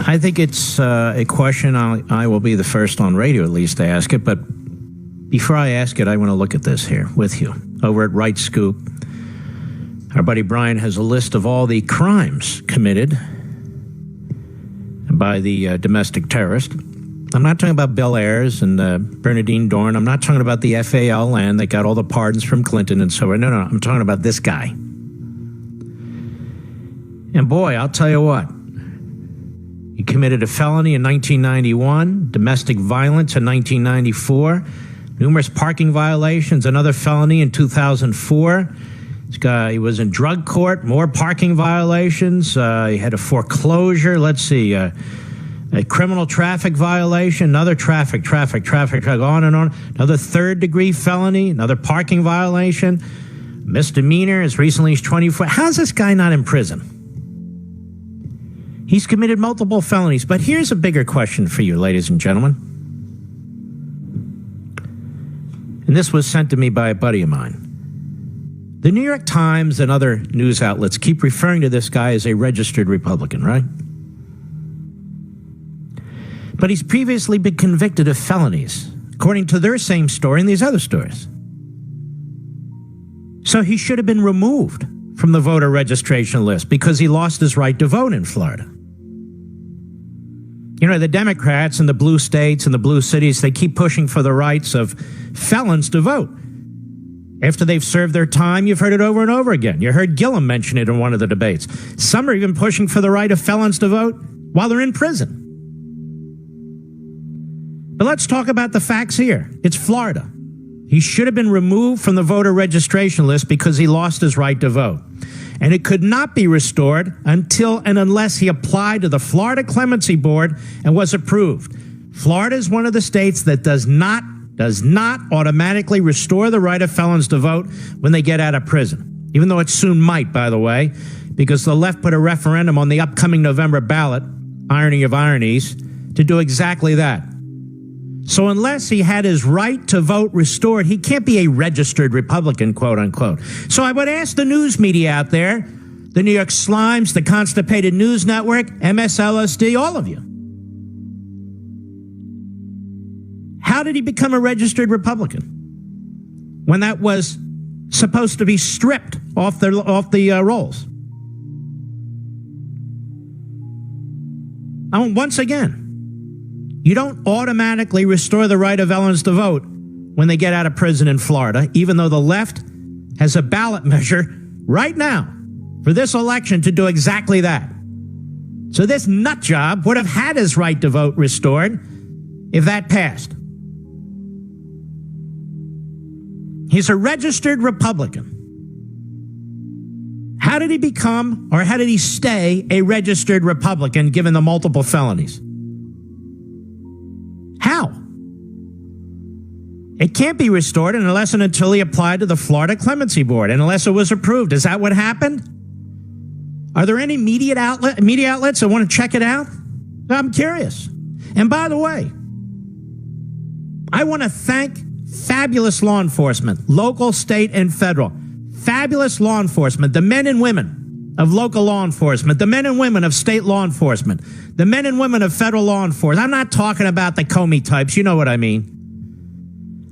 I think it's a question I will be the first on radio, at least, to ask it. But before I ask it, I want to look at this here with you. Over at Right Scoop, our buddy Brian has a list of all the crimes committed by the domestic terrorist. I'm not talking about Bel Airs and Bernadine Dorn. I'm not talking about the FALN that got all the pardons from Clinton and so on. No, I'm talking about this guy. And boy, I'll tell you what. He committed a felony in 1991, domestic violence in 1994, numerous parking violations, another felony in 2004. He was in drug court, more parking violations. He had a foreclosure. Let's see, a criminal traffic violation, another traffic, on and on. Another third-degree felony, another parking violation, misdemeanor as recently as 24. How's this guy not in prison? He's committed multiple felonies. But here's a bigger question for you, ladies and gentlemen. And this was sent to me by a buddy of mine. The New York Times and other news outlets keep referring to this guy as a registered Republican, right? But he's previously been convicted of felonies, according to their same story and these other stories. So he should have been removed from the voter registration list because he lost his right to vote in Florida. You know, the Democrats in the blue states and the blue cities, they keep pushing for the rights of felons to vote. After they've served their time, you've heard it over and over again. You heard Gillum mention it in one of the debates. Some are even pushing for the right of felons to vote while they're in prison. But let's talk about the facts here. It's Florida. He should have been removed from the voter registration list because he lost his right to vote. And it could not be restored until and unless he applied to the Florida Clemency Board and was approved. Florida is one of the states that does not automatically restore the right of felons to vote when they get out of prison, even though it soon might, by the way, because the left put a referendum on the upcoming November ballot, irony of ironies, to do exactly that. So unless he had his right to vote restored, he can't be a registered Republican, quote unquote. So I would ask the news media out there, the New York Slimes, the Constipated News Network, MSLSD, all of you. How did he become a registered Republican when that was supposed to be stripped off the rolls? Once again, you don't automatically restore the right of felons to vote when they get out of prison in Florida, even though the left has a ballot measure right now for this election to do exactly that. So this nut job would have had his right to vote restored if that passed. He's a registered Republican. How did he become, or how did he stay a registered Republican given the multiple felonies? How? It can't be restored unless and until he applied to the Florida Clemency Board and unless it was approved. Is that what happened? Are there any media outlets that want to check it out? I'm curious. And by the way, I want to thank fabulous law enforcement, local, state, and federal. Fabulous law enforcement, the men and women of local law enforcement, the men and women of state law enforcement, the men and women of federal law enforcement. I'm not talking about the Comey types. You know what I mean.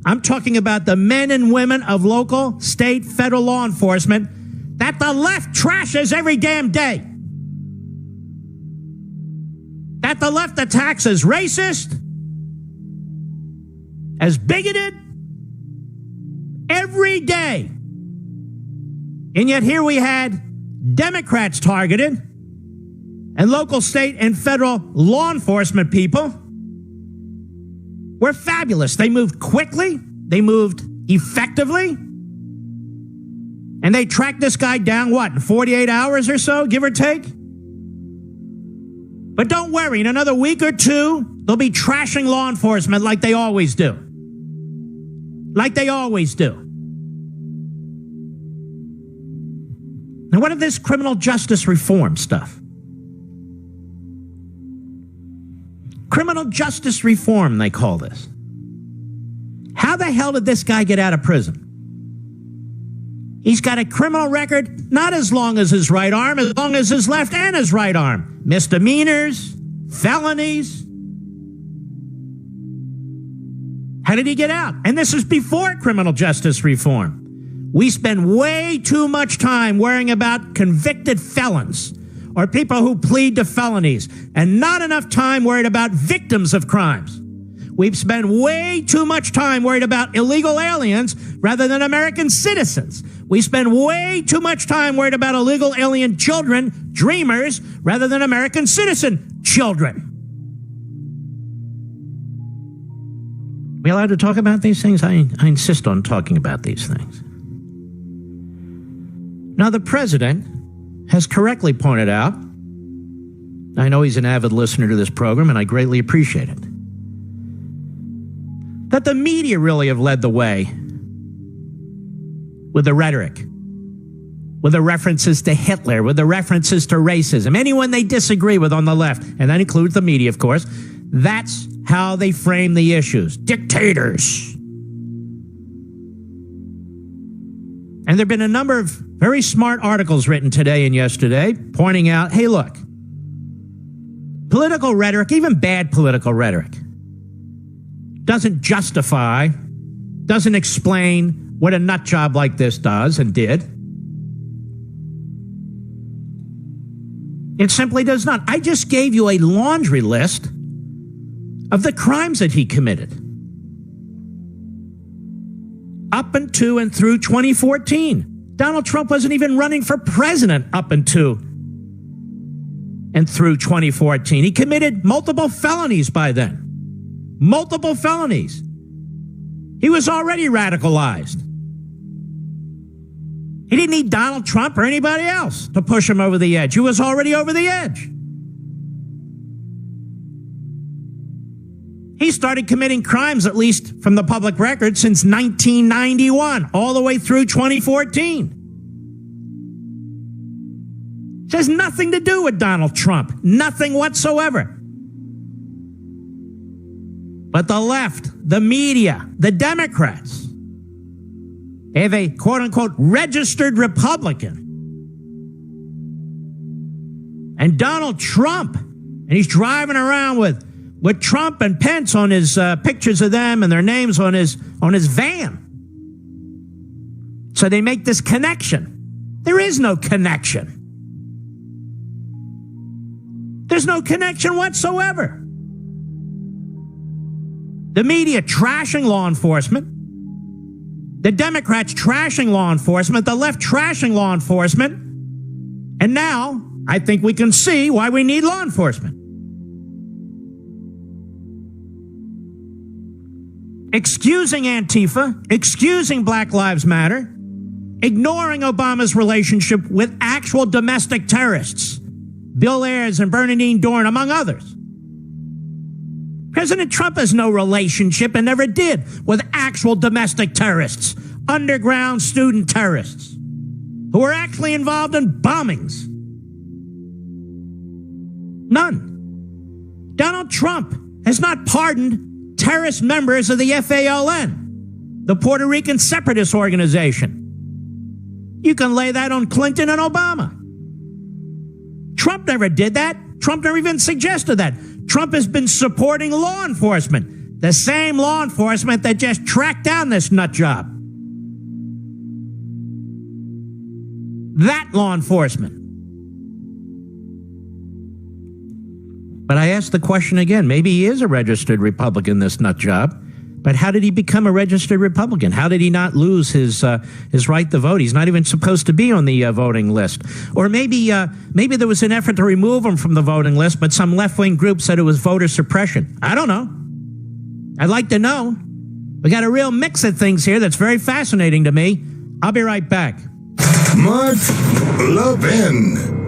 I'm talking about the men and women of local, state, federal law enforcement that the left trashes every damn day. That the left attacks as racist, as bigoted, every day. And yet here we had Democrats targeted and local, state, and federal law enforcement people were fabulous. They moved quickly. They moved effectively. And they tracked this guy down, in 48 hours or so, give or take? But don't worry, in another week or two, they'll be trashing law enforcement like they always do. Like they always do. Now, what of this criminal justice reform stuff? Criminal justice reform, they call this. How the hell did this guy get out of prison? He's got a criminal record, not as long as his right arm, as long as his left and his right arm. Misdemeanors, felonies. How did he get out? And this is before criminal justice reform. We spend way too much time worrying about convicted felons or people who plead to felonies and not enough time worried about victims of crimes. We've spent way too much time worried about illegal aliens rather than American citizens. We spend way too much time worried about illegal alien children, dreamers, rather than American citizen children. Are we allowed to talk about these things? I insist on talking about these things. Now, the president has correctly pointed out, I know he's an avid listener to this program, and I greatly appreciate it, that the media really have led the way with the rhetoric, with the references to Hitler, with the references to racism, anyone they disagree with on the left, and that includes the media, of course. That's how they frame the issues. Dictators. And there have been a number of very smart articles written today and yesterday pointing out, hey, look, political rhetoric, even bad political rhetoric, doesn't justify, doesn't explain what a nut job like this does and did. It simply does not. I just gave you a laundry list of the crimes that he committed up until and through 2014. Donald Trump wasn't even running for president up until and through 2014. He committed multiple felonies by then. Multiple felonies. He was already radicalized. He didn't need Donald Trump or anybody else to push him over the edge. He was already over the edge. He started committing crimes, at least from the public record, since 1991, all the way through 2014. It has nothing to do with Donald Trump. Nothing whatsoever. But the left, the media, the Democrats, they have a quote-unquote registered Republican. And Donald Trump, and he's driving around with Trump and Pence on his pictures of them and their names on his van. So they make this connection. There is no connection. There's no connection whatsoever. The media trashing law enforcement. The Democrats trashing law enforcement. The left trashing law enforcement. And now I think we can see why we need law enforcement. Excusing Antifa, excusing Black Lives Matter, ignoring Obama's relationship with actual domestic terrorists, Bill Ayers and Bernardine Dohrn, among others. President Trump has no relationship and never did with actual domestic terrorists, underground student terrorists, who were actually involved in bombings. None. Donald Trump has not pardoned terrorist members of the FALN, the Puerto Rican separatist organization. You can lay that on Clinton and Obama. Trump never did that. Trump never even suggested that. Trump has been supporting law enforcement, the same law enforcement that just tracked down this nut job. That law enforcement. But I ask the question again, maybe he is a registered Republican, this nut job, but how did he become a registered Republican? How did he not lose his right to vote? He's not even supposed to be on the voting list. Or maybe there was an effort to remove him from the voting list, but some left-wing group said it was voter suppression. I don't know. I'd like to know. We got a real mix of things here that's very fascinating to me. I'll be right back. Mark Levin.